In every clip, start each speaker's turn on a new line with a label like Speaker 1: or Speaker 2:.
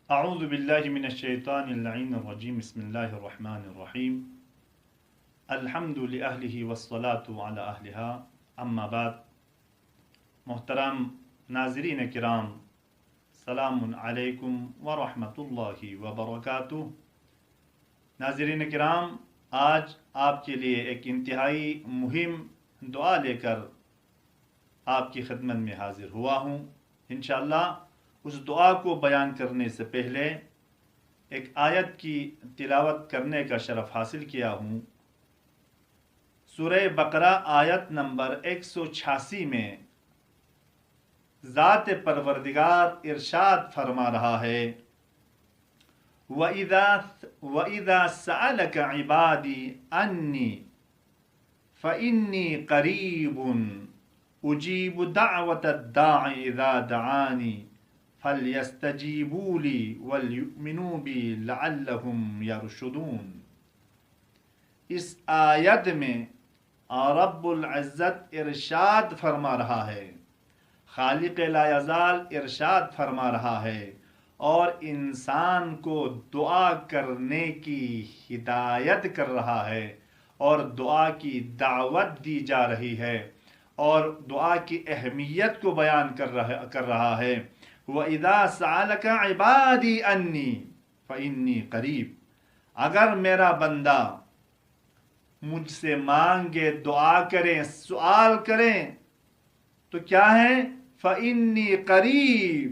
Speaker 1: اعوذ باللہ من الشیطان اللعین الرجیم بسم اللہ الرحمن الرحیم الحمد لأہلہ والصلاة علی اہلہا اما بعد۔ محترم ناظرین کرام، سلام علیکم ورحمۃ اللہ وبرکاتہ۔ ناظرین کرام، آج آپ کے لیے ایک انتہائی مہم دعا لے کر آپ کی خدمت میں حاضر ہوا ہوں۔ انشاءاللہ اس دعا کو بیان کرنے سے پہلے ایک آیت کی تلاوت کرنے کا شرف حاصل کیا ہوں۔ سورہ بقرہ آیت نمبر 186 میں ذات پروردگار ارشاد فرما رہا ہے، وَإِذَا سَأَلَكَ عِبَادِي أَنِّي فَإِنِّي قَرِيبٌ أُجِيبُ دَعْوَةَ الدَّاعِ إِذَا دَعَانِي فَلْيَسْتَجِيبُوا لِي وَلْيُؤْمِنُوا بِي لَعَلَّهُمْ يَرْشُدُونَ۔ اس آیت میں رب العزت ارشاد فرما رہا ہے، خالق لا یزال ارشاد فرما رہا ہے اور انسان کو دعا کرنے کی ہدایت کر رہا ہے اور دعا کی دعوت دی جا رہی ہے اور دعا کی اہمیت کو بیان کر رہا ہے۔ وَإِذَا سَأَلَكَ عِبَادِي أَنِّي فَإِنِّي قَرِيب، اگر میرا بندہ مجھ سے مانگے، دعا کریں، سوال کریں تو کیا ہے؟ فَإِنِّي قَرِيب،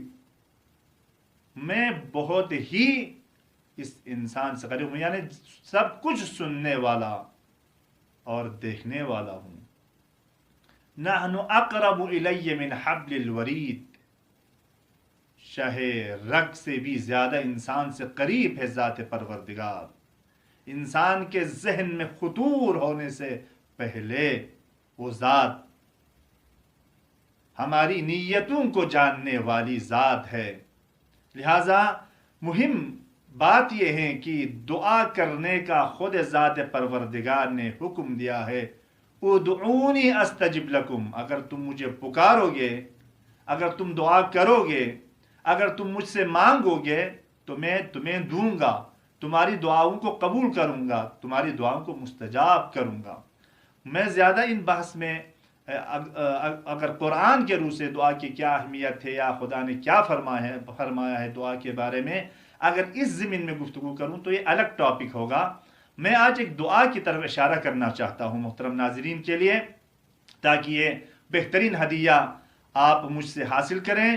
Speaker 1: میں بہت ہی اس انسان سے قریب ہوں، یعنی سب کچھ سننے والا اور دیکھنے والا ہوں۔ نحن اقرب الی من حبل الورید، شہ رگ سے بھی زیادہ انسان سے قریب ہے ذات پروردگار۔ انسان کے ذہن میں خطور ہونے سے پہلے وہ ذات ہماری نیتوں کو جاننے والی ذات ہے۔ لہذا مہم بات یہ ہے کہ دعا کرنے کا خود ذات پروردگار نے حکم دیا ہے، ادعونی استجب لکم، اگر تم مجھے پکارو گے، اگر تم دعا کرو گے، اگر تم مجھ سے مانگو گے تو میں تمہیں دوں گا، تمہاری دعاؤں کو قبول کروں گا، تمہاری دعاؤں کو مستجاب کروں گا۔ میں زیادہ ان بحث میں اگر قرآن کے روح سے دعا کی کیا اہمیت ہے یا خدا نے کیا فرمایا ہے دعا کے بارے میں، اگر اس زمین میں گفتگو کروں تو یہ الگ ٹاپک ہوگا۔ میں آج ایک دعا کی طرف اشارہ کرنا چاہتا ہوں محترم ناظرین کے لیے، تاکہ یہ بہترین ہدیہ آپ مجھ سے حاصل کریں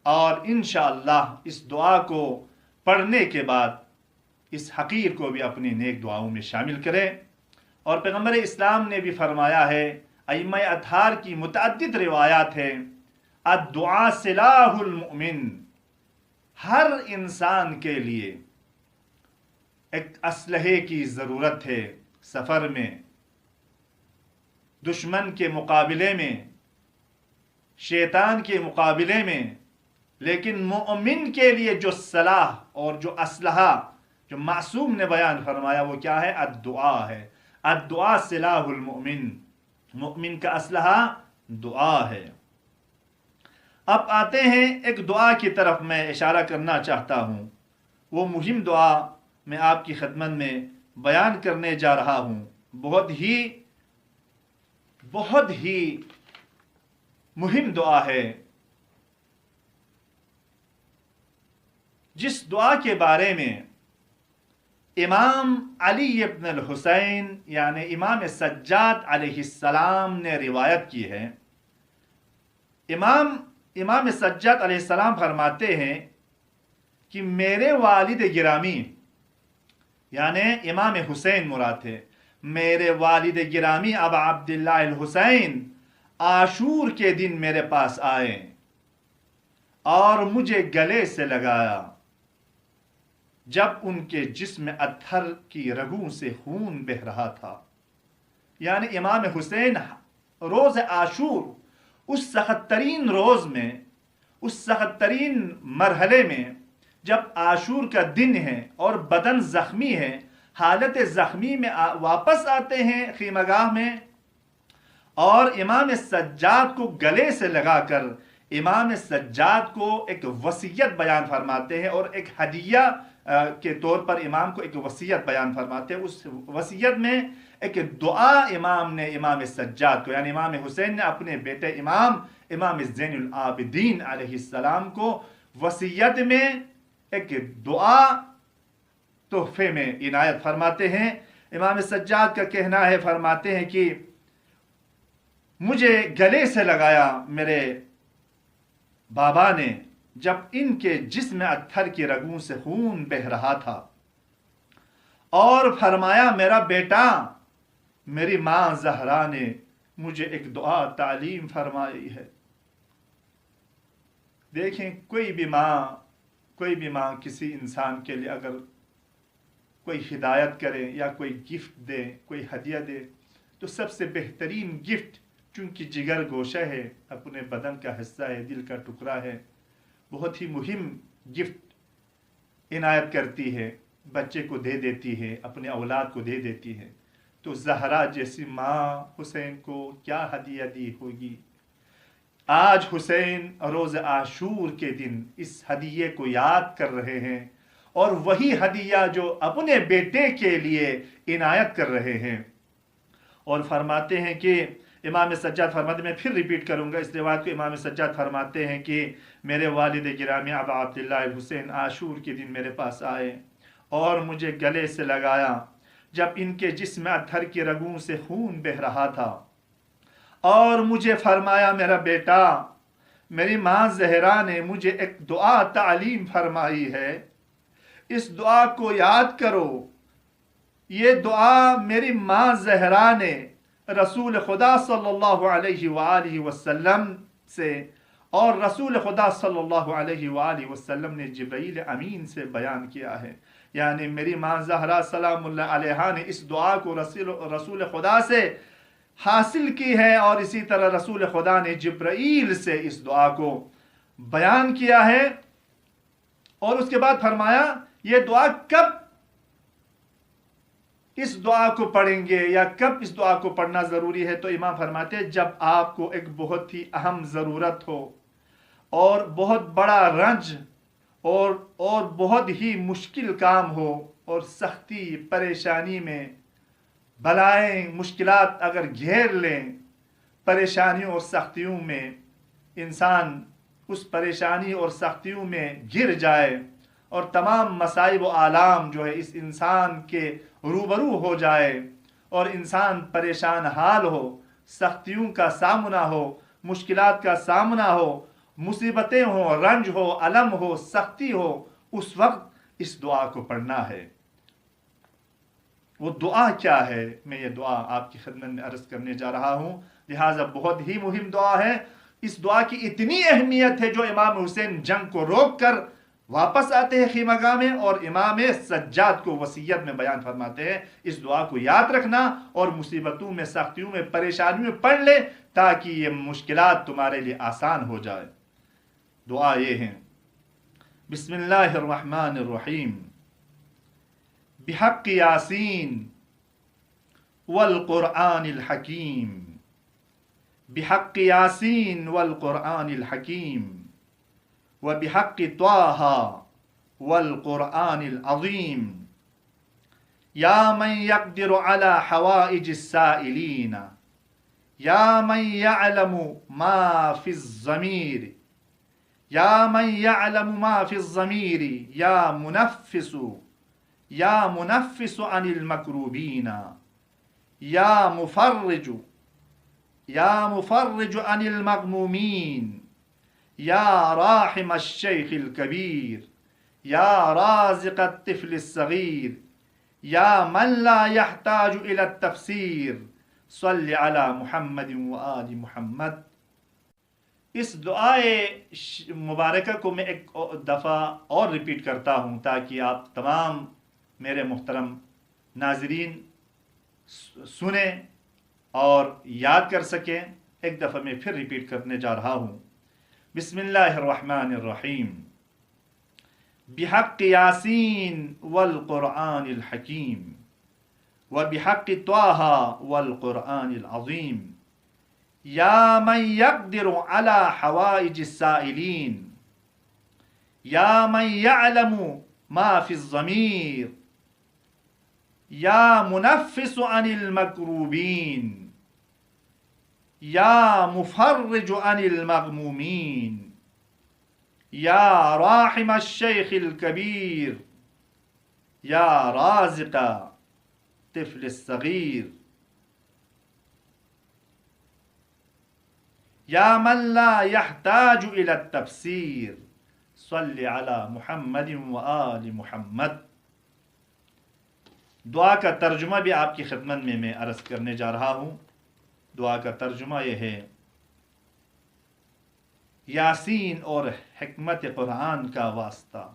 Speaker 1: اور انشاءاللہ اس دعا کو پڑھنے کے بعد اس حقیر کو بھی اپنی نیک دعاؤں میں شامل کریں۔ اور پیغمبر اسلام نے بھی فرمایا ہے، ائمہ اطہار کی متعدد روایات ہیں، الدعاء سلاح المؤمن، ہر انسان کے لیے ایک اسلحے کی ضرورت ہے سفر میں، دشمن کے مقابلے میں، شیطان کے مقابلے میں، لیکن مومن کے لیے جو سلاح اور جو اسلحہ جو معصوم نے بیان فرمایا وہ کیا ہے؟ الدعا ہے۔ الدعاء سلاح المؤمن، مومن کا اسلحہ دعا ہے۔ اب آتے ہیں ایک دعا کی طرف میں اشارہ کرنا چاہتا ہوں، وہ مہم دعا میں آپ کی خدمت میں بیان کرنے جا رہا ہوں۔ بہت ہی مہم دعا ہے، جس دعا کے بارے میں امام علی ابن الحسین یعنی امام سجاد علیہ السلام نے روایت کی ہے۔ امام سجاد علیہ السلام فرماتے ہیں کہ میرے والد گرامی، یعنی امام حسین مراد ہے، میرے والد گرامی ابا عبداللہ الحسین عاشور کے دن میرے پاس آئے اور مجھے گلے سے لگایا جب ان کے جسم اطہر کی رگوں سے خون بہہ رہا تھا۔ یعنی امام حسین روز عاشور، اس سخت ترین روز میں، اس سخت ترین مرحلے میں، جب عاشور کا دن ہے اور بدن زخمی ہے، حالت زخمی میں واپس آتے ہیں خیمہ گاہ میں، اور امام سجاد کو گلے سے لگا کر امام سجاد کو ایک وصیت بیان فرماتے ہیں اور ایک ہدیہ کے طور پر امام کو ایک وصیت بیان فرماتے ہیں. اس وصیت میں ایک دعا امام نے امام سجاد کو یعنی امام حسین نے اپنے بیٹے امام زین العابدین علیہ السلام کو وصیت میں ایک دعا تحفے میں عنایت فرماتے ہیں. امام سجاد کا کہنا ہے، فرماتے ہیں کہ مجھے گلے سے لگایا میرے بابا نے جب ان کے جسم اتھر کی رگوں سے خون بہ رہا تھا، اور فرمایا میرا بیٹا، میری ماں زہرا نے مجھے ایک دعا تعلیم فرمائی ہے. دیکھیں کوئی بھی ماں کسی انسان کے لیے اگر کوئی ہدایت کرے یا کوئی گفٹ دے، کوئی ہدیہ دے، تو سب سے بہترین گفٹ، چونکہ جگر گوشہ ہے، اپنے بدن کا حصہ ہے، دل کا ٹکڑا ہے، بہت ہی مہم گفٹ عنایت کرتی ہے، بچے کو دے دیتی ہے، اپنے اولاد کو دے دیتی ہے. تو زہرا جیسی ماں حسین کو کیا ہدیہ دی ہوگی. آج حسین روز عاشور کے دن اس ہدیے کو یاد کر رہے ہیں، اور وہی ہدیہ جو اپنے بیٹے کے لیے عنایت کر رہے ہیں. اور فرماتے ہیں کہ امام سجاد فرماتے، میں پھر ریپیٹ کروں گا اس روایت کو، امام سجاد فرماتے ہیں کہ میرے والد گرامی ابا عبداللہ الحسین عاشور کے دن میرے پاس آئے اور مجھے گلے سے لگایا جب ان کے جسم اتھر کی رگوں سے خون بہ رہا تھا، اور مجھے فرمایا میرا بیٹا، میری ماں زہرا نے مجھے ایک دعا تعلیم فرمائی ہے، اس دعا کو یاد کرو. یہ دعا میری ماں زہرا نے رسول خدا صلی اللہ علیہ وآلہ وسلم سے، اور رسول خدا صلی اللہ علیہ وآلہ وسلم نے جبرائیل امین سے بیان کیا ہے. یعنی میری ماں زہرا سلام اللہ علیہا نے اس دعا کو رسول خدا سے حاصل کی ہے، اور اسی طرح رسول خدا نے جبرائیل سے اس دعا کو بیان کیا ہے. اور اس کے بعد فرمایا یہ دعا کب اس دعا کو پڑھیں گے یا کب اس دعا کو پڑھنا ضروری ہے. تو امام فرماتے ہیں جب آپ کو ایک بہت ہی اہم ضرورت ہو اور بہت بڑا رنج اور بہت ہی مشکل کام ہو، اور سختی پریشانی میں بلائیں مشکلات اگر گھیر لیں، پریشانیوں اور سختیوں میں انسان اس پریشانی اور سختیوں میں گر جائے، اور تمام مصائب و آلام جو ہے اس انسان کے روبرو ہو جائے، اور انسان پریشان حال ہو، سختیوں کا سامنا ہو، مشکلات کا سامنا ہو، مصیبتیں ہوں، رنج ہو، الم ہو، سختی ہو، اس وقت اس دعا کو پڑھنا ہے. وہ دعا کیا ہے، میں یہ دعا آپ کی خدمت میں عرض کرنے جا رہا ہوں. لہٰذا بہت ہی مہم دعا ہے. اس دعا کی اتنی اہمیت ہے جو امام حسین جنگ کو روک کر واپس آتے ہیں خیمہ گاہ میں، اور امام سجاد کو وصیت میں بیان فرماتے ہیں اس دعا کو یاد رکھنا، اور مصیبتوں میں، سختیوں میں، پریشانیوں میں پڑھ لے تاکہ یہ مشکلات تمہارے لیے آسان ہو جائے. دعا یہ ہے، بسم اللہ الرحمن الرحیم، بحق یاسین والقرآن الحکیم، بحق یاسین والقرآن الحکیم، وبحق طٰہٰ والقرآن العظیم، یا من یقدر علی حوائج السائلین، یا من یعلم ما فی الضمیر، یا من یعلم ما فی الضمیر، یا منفس عن المکروبین، یا مفرج عن المغمومین، یا راحم الشیخ الکبیر، یا رازق الطفل الصغیر، یا من لا يحتاج الى التفسیر، صلی علی محمد وآل محمد. اس دعائے مبارکہ کو میں ایک دفعہ اور ریپیٹ کرتا ہوں تاکہ آپ تمام میرے محترم ناظرین سنیں اور یاد کر سکیں. ایک دفعہ میں پھر ریپیٹ کرنے جا رہا ہوں. بسم اللہ الرحمن الرحیم، بحق یاسین والقرآن الحکیم، وبحق طٰہٰ والقرآن العظیم، یا من یقدر علی حوائج السائلین، یا من یعلم ما فی الضمیر، یا منفس عن المکروبین، یا مفرج عن المغمومین، یا راحم الشیخ الکبیر، یا رازق طفل الصغیر، یا من لا يحتاج الى التفسیر، صلی علی محمد و آل محمد۔ دعا کا ترجمہ بھی آپ کی خدمت میں عرض کرنے جا رہا ہوں۔ دعا کا ترجمہ یہ ہے: یاسین اور حکمت قرآن کا واسطہ،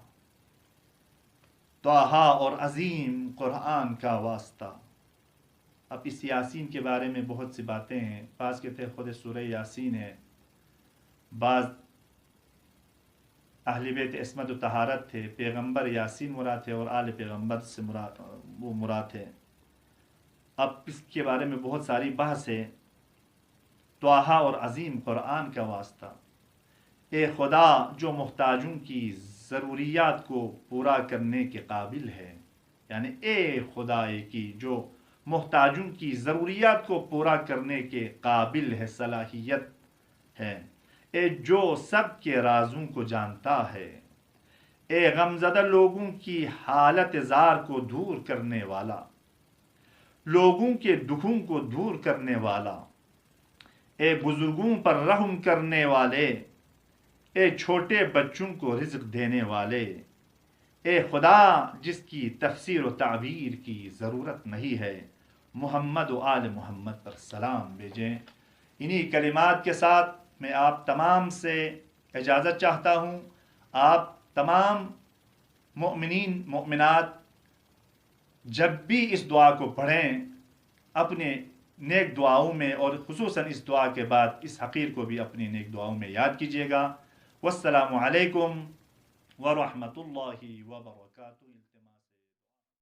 Speaker 1: طٰہٰ اور عظیم قرآن کا واسطہ۔ اب اس یاسین کے بارے میں بہت سی باتیں ہیں، بعض کہتے ہیں خود سورہ یاسین ہے، بعض اہل بیت عصمت و طہارت تھے، پیغمبر یاسین مراد تھے اور آل پیغمبر سے وہ مراد ہے۔ اب اس کے بارے میں بہت ساری بحث ہے۔ طٰہٰ اور عظیم قرآن کا واسطہ، اے خدا جو محتاجوں کی ضروریات کو پورا کرنے کے قابل ہے، یعنی اے خدا کی جو محتاجوں کی ضروریات کو پورا کرنے کے قابل ہے، صلاحیت ہے، اے جو سب کے رازوں کو جانتا ہے، اے غمزدہ لوگوں کی حالت زار کو دور کرنے والا، لوگوں کے دکھوں کو دور کرنے والا، اے بزرگوں پر رحم کرنے والے، اے چھوٹے بچوں کو رزق دینے والے، اے خدا جس کی تفسیر و تعبیر کی ضرورت نہیں ہے، محمد و آل محمد پر سلام بھیجیں۔ انہی کلمات کے ساتھ میں آپ تمام سے اجازت چاہتا ہوں۔ آپ تمام مؤمنین مؤمنات جب بھی اس دعا کو پڑھیں اپنے نیک دعاؤں میں، اور خصوصاً اس دعا کے بعد اس حقیر کو بھی اپنی نیک دعاؤں میں یاد کیجیے گا۔ والسلام علیکم ورحمۃ اللہ وبرکاتہ۔